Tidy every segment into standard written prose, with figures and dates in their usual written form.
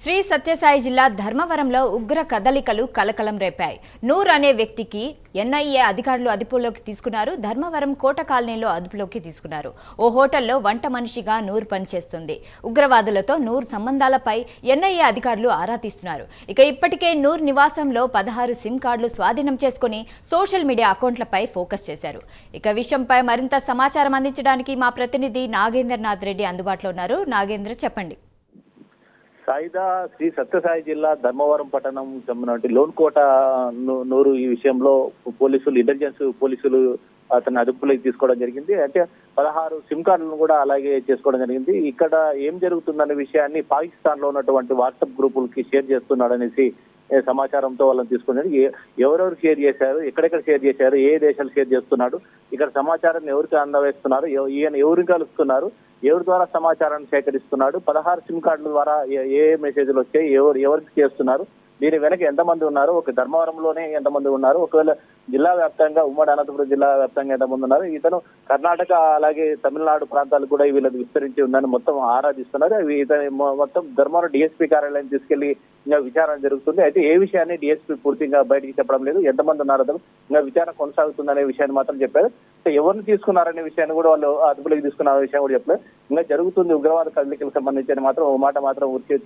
శ్రీ సత్యసాయి జిల్లా ధర్మవరంలో ఉగ్ర కదలికలు కలకలం రేపాయి. నూర్ అనే వ్యక్తికి ఎన్ఐఏ అధికారులు అదుపులోకి తీసుకున్నారు. ధర్మవరం కోట కాలనీలో అదుపులోకి తీసుకున్నారు. ఓ హోటల్లో వంట మనిషిగా నూర్ పనిచేస్తుంది. ఉగ్రవాదులతో నూర్ సంబంధాలపై ఎన్ఐఏ అధికారులు ఆరా తీస్తున్నారు. ఇప్పటికే నూర్ నివాసంలో 16 సిమ్ కార్డులు స్వాధీనం చేసుకుని సోషల్ మీడియా అకౌంట్లపై ఫోకస్ చేశారు. విషయంపై మరింత సమాచారం అందించడానికి మా ప్రతినిధి నాగేంద్రనాథ్ రెడ్డి అందుబాటులో ఉన్నారు. నాగేంద్ర, చెప్పండి. సాయిదా శ్రీ సత్యసాయి జిల్లా ధర్మవరం పట్టణం చెందినటువంటి లోన్కోట నూరు ఈ విషయంలో పోలీసులు, ఇంటెలిజెన్స్ పోలీసులు అతన్ని అదుపులోకి తీసుకోవడం జరిగింది. అంటే 16 సిమ్ కార్డులను కూడా అలాగే చేసుకోవడం జరిగింది. ఇక్కడ ఏం జరుగుతుందనే విషయాన్ని పాకిస్తాన్ లో ఉన్నటువంటి వాట్సాప్ గ్రూపులకి షేర్ చేస్తున్నాడనేసి సమాచారంతో వాళ్ళని తీసుకున్నాడు. ఎవరెవరు షేర్ చేశారు, ఎక్కడెక్కడ షేర్ చేశారు, ఏ దేశాలు షేర్ చేస్తున్నాడు, ఇక్కడ సమాచారాన్ని ఎవరికి అందవేస్తున్నారు, ఈయన ఎవరికి కలుస్తున్నారు, ఎవరి ద్వారా సమాచారాన్ని సేకరిస్తున్నాడు, 16 సిమ్ కార్డుల ద్వారా ఏ మెసేజ్లు వచ్చాయి, ఎవరికి చేస్తున్నారు, దీని వెనక ఎంతమంది ఉన్నారు, ఒక ధర్మవరంలోనే ఎంతమంది ఉన్నారు, ఒకవేళ జిల్లా వ్యాప్తంగా ఉమ్మడి అనంతపురం జిల్లా వ్యాప్తంగా ఎంతమంది ఉన్నారు, ఇతను కర్ణాటక అలాగే తమిళనాడు ప్రాంతాలకు కూడా వీళ్ళకి విస్తరించి ఉందని మొత్తం ఆరాధిస్తున్నారు. ఇతను మొత్తం ధర్మవరం డిఎస్పీ కార్యాలయం తీసుకెళ్లి ఇంకా విచారణ జరుగుతుంది. అయితే ఏ విషయాన్ని డిఎస్పీ పూర్తిగా బయటికి చెప్పడం లేదు. ఎంతమంది ఉన్నారో ఇంకా విచారణ కొనసాగుతుందనే విషయాన్ని మాత్రం చెప్పారు. ఎవరిని తీసుకున్నారనే విషయాన్ని కూడా వాళ్ళు అదుపులోకి తీసుకున్న విషయం కూడా చెప్పలేదు. ఇంకా జరుగుతుంది ఉగ్రవాద కదలికలకు సంబంధించిన మాత్రం ఓ మాట మాత్రం ఊరికే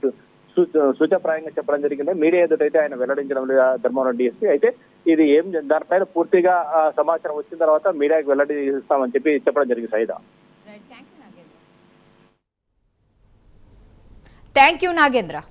సూచప్రాయంగా చెప్పడం జరిగింది. మీడియా ఎదుటైతే ఆయన వెల్లడించడం లేదు ధర్మవరం డిఎస్పీ. అయితే ఇది ఏం దానిపైన పూర్తిగా సమాచారం వచ్చిన తర్వాత మీడియాకి వెల్లడిస్తామని చెప్పడం జరిగింది. Saida, thank you Nagendra.